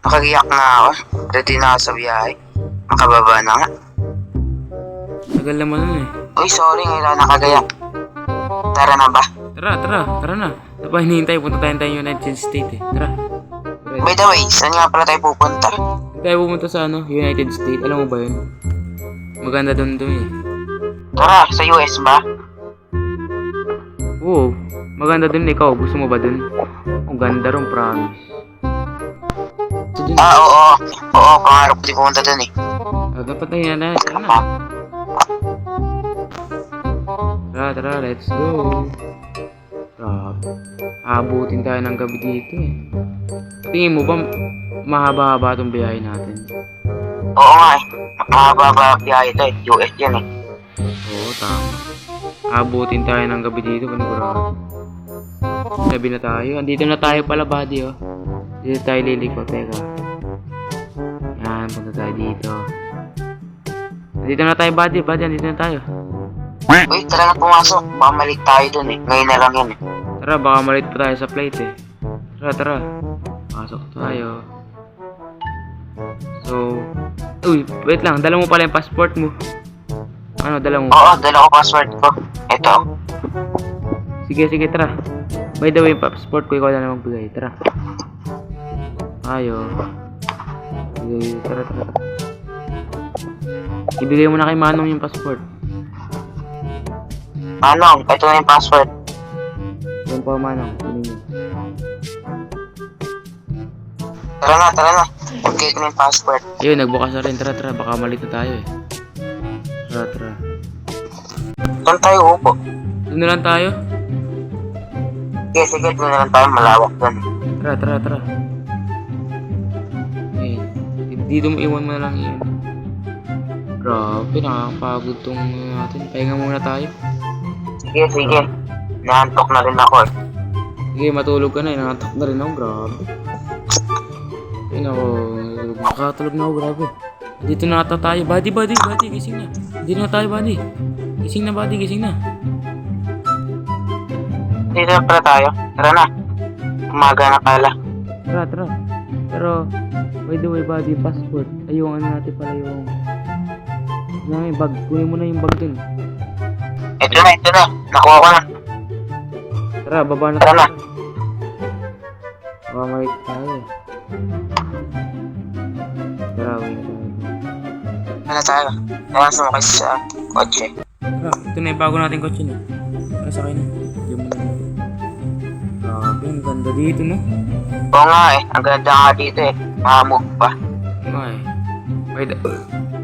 Nakagiyak na ako. Ready na ako sa biyahe. Makababa na nga. Tagal naman nun eh. Uy, sorry, ngayon lang nakagayak. Tara na ba? Tara na. Diba hinihintay, punta tayo United States eh. Tara. By the way, saan nga pala tayo pupunta? Tayo pumunta sa United States. Alam mo ba yun? Maganda doon eh. Tara, sa US ba? Oo, maganda doon. Ikaw, gusto mo ba doon? Ang ganda ron, promise. Oo. Oo, pangarap ko din pumunta dun eh. Dapat na. Tara, let's go. Grabe. Abutin tayo ng gabi dito eh. Tingin mo ba mahaba-haba itong biyahe natin? Oo nga eh. Mahaba biyahe ito eh. US yan eh. Oo, tama. Abutin tayo ng gabi dito, panigurado. Gabi na tayo. Andito na tayo pala, buddy, oh. Dito tayo liliko, teka. Yan, punta tayo dito. Andito na tayo, buddy, andito na tayo. Uy, tara na pumasok. Baka malik tayo dun eh. Ngayon na lang yan eh. Tara, baka malate pa tayo sa flight eh. Tara. Pasok tayo. So, uy, wait lang. Dala mo pala yung passport mo. Ano, dala mo? Oo, dala ko password ko. Ito. Sige, tara. By the way, yung passport ko, ikaw na lang magbigay. Tara. Ayo. Sige, tara. Ibigay mo na kay Manong yung passport. Manong, ito na yung password. Yan po, Manong. Kunin mo. Tara na. Okay, ito na yung password. Ayun, nagbukas na rin. Tara. Baka malito tayo eh. Tara. Doon tayo upo. Doon na lang tayo. Sige, doon na lang tayo. Malawak doon. Tara. Eh, dito mo iwan mo na lang yun. Grabe, nakakapagod tong natin. Pahinga muna tayo. Sige. Naantok na rin ako eh. Sige, matulog ka na. Nangantok na rin ako. Grabe. Ayun ako. Nakatulog na ako. Grabe. Dito na ata tayo. Buddy. Gising na. Dito na tayo, buddy. Gising na. Dito na pala tayo. Tara na. Umaga na pala. Tara. Pero, by the way, buddy, passport. Ay, yung ano natin pala yung... yung bag. Kunin mo na yung bag dun. Ito na. Nakuha ko na. Tara, baba na Tara na. Baka malit tayo eh. Tara, uwi na tayo. Ano tayo? Tara, sumakay sa kotse. Tara, ito na yung bago nating kotse na. Tara, sakay na. Diyan mo na. Grabe, ang ganda dito, no? Oo nga eh. Ang ganda nga dito eh. Mahamog pa. Ano eh.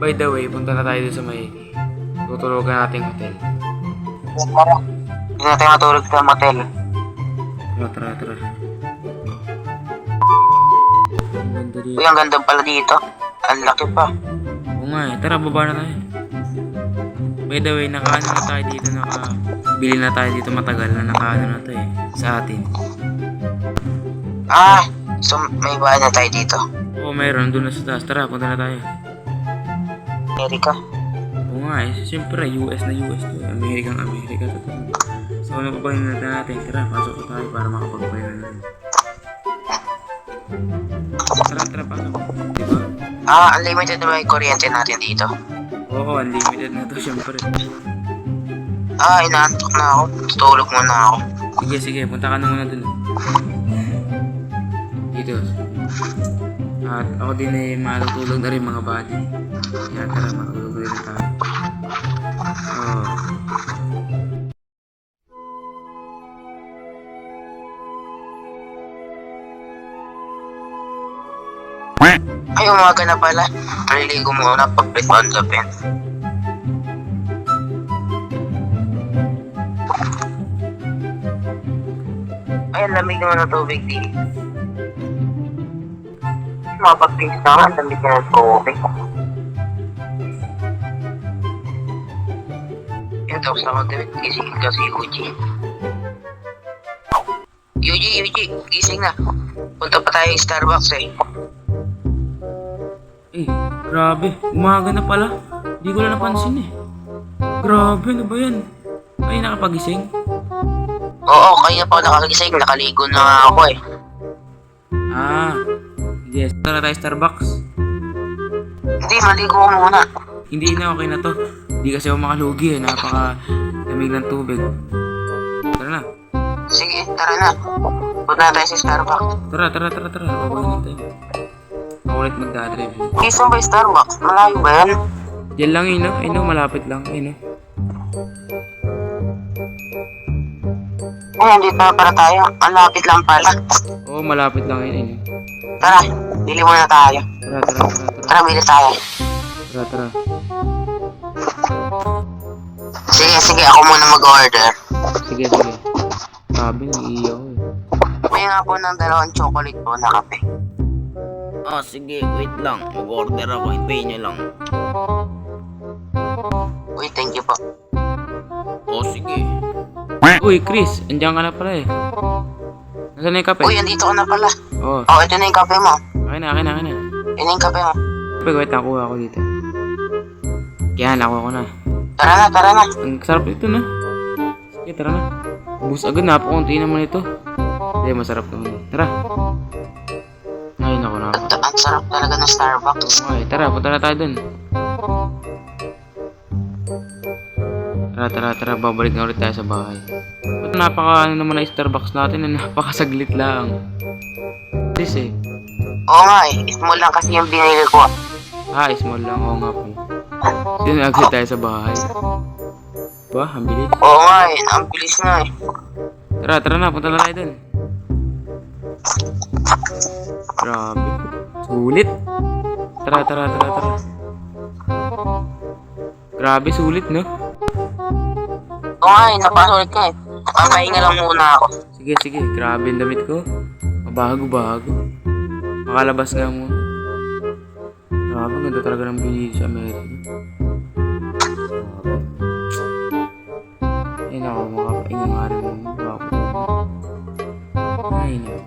By the way, punta na tayo dito sa may tutulogan nating hotel. Tara. Hindi na tayo matulog sa motel. Tara. Ang ganda dito. Uy, ang ganda pala dito. Ang laki pa. Oo nga eh. Tara, baba na tayo. By the way, nakaano na tayo dito. Bili na tayo dito matagal na. Nakaano na to eh. Sa atin. So may bahay na tayo dito. Oo, mayroon. Doon na sa taas. Tara, punta na tayo. Amerika. Oo nga eh. Siyempre, US na US to. Amerika. So, ano pa ba yung natin? Tara, pasok ko tayo para makapagpahinga na rin. Tara, pasok. Diba? Unlimited na yung kuryente natin dito. Oo, unlimited na to, siyempre. Inaantok na ako. Tutulog muna ako. Sige, punta ka na muna dun. Dito. At ako din ay matutulog na rin mga buddy. Yan, tara, matulog rin tayo. Ay, umaga na pala. Maliligo muna pag-break on the pen. Ay, ang lamig naman ng tubig din. Mapag-taste na nga, ang lamig na ng tubig. Yan, tapos ako direct gising ka si Yuji. Yuji, gising na. Punta pa tayo sa Starbucks eh. Eh, grabe. Umaga na pala. Hindi ko na napansin eh. Grabe, ano ba yan? Ay, nakapagising? Oo, kaya pa ako nakagising. Nakaligo na nga ako eh. Yes. Tara tayo Starbucks. Hindi, maligo ko muna. Hindi na, okay na to. Hindi kasi ako makalugi eh. Napaka lamig ng tubig. Tara na. Sige, tara na. Punta na tayo sa Starbucks. Tara. Babagin tayo. Ako ulit magdadrive. Isan ba yung Starbucks? Malayo ba yan? Yan lang yun, no? Ay, no, malapit lang. Ay, no. Ay, dito na para tayo. Ang lapit lang pala. Oo, malapit lang yun, ay, no. Tara, bili muna tayo. Tara. Tara, bili tayo. Tara. Sige, ako muna mag-order. Sige. Sabi, nag-iiyaw eh. May nga po ng 2 chocolate po na kape. Sige, wait lang. Mag-order ako. Hintayin nyo lang. Uy, thank you po. Sige. Uy, Chris, andiyan ka na pala eh. Nasaan na yung kape? Uy, andito ka na pala. Oo. Oh, ito na yung kape mo. Akin na. Yun na yung kape mo. Wait, nakuha ako dito. Kaya nakuha ko na. Tara na. Ang sarap ito na. Sige, tara na. Ubus agad, napakunti naman ito. Hindi, masarap naman. Tara. Ay, naku. Ang sarap talaga ng Starbucks. Okay, tara, punta na tayo dun. Tara, babalik na ulit tayo sa bahay. Ba't napaka naman na Starbucks natin, napakasaglit lang. This eh. Oo nga eh, small lang kasi yung binili ko. Small lang, oo nga po. Sino agad tayo sa bahay? Ba, ang bilis. Oo nga eh, ang bilis na eh. Tara na, punta na tayo dun. Grabe. Sulit. Tara. Grabe, sulit, no? Oo nga eh, napasulit ko eh. Papahinga lang muna ako. Sige. Grabe ang damit ko. Bago. Makalabas nga mo. Grabe, ganda talaga ng binili sa Amerika. Ay, naku, makapainga nga rin mo. Ay, naku.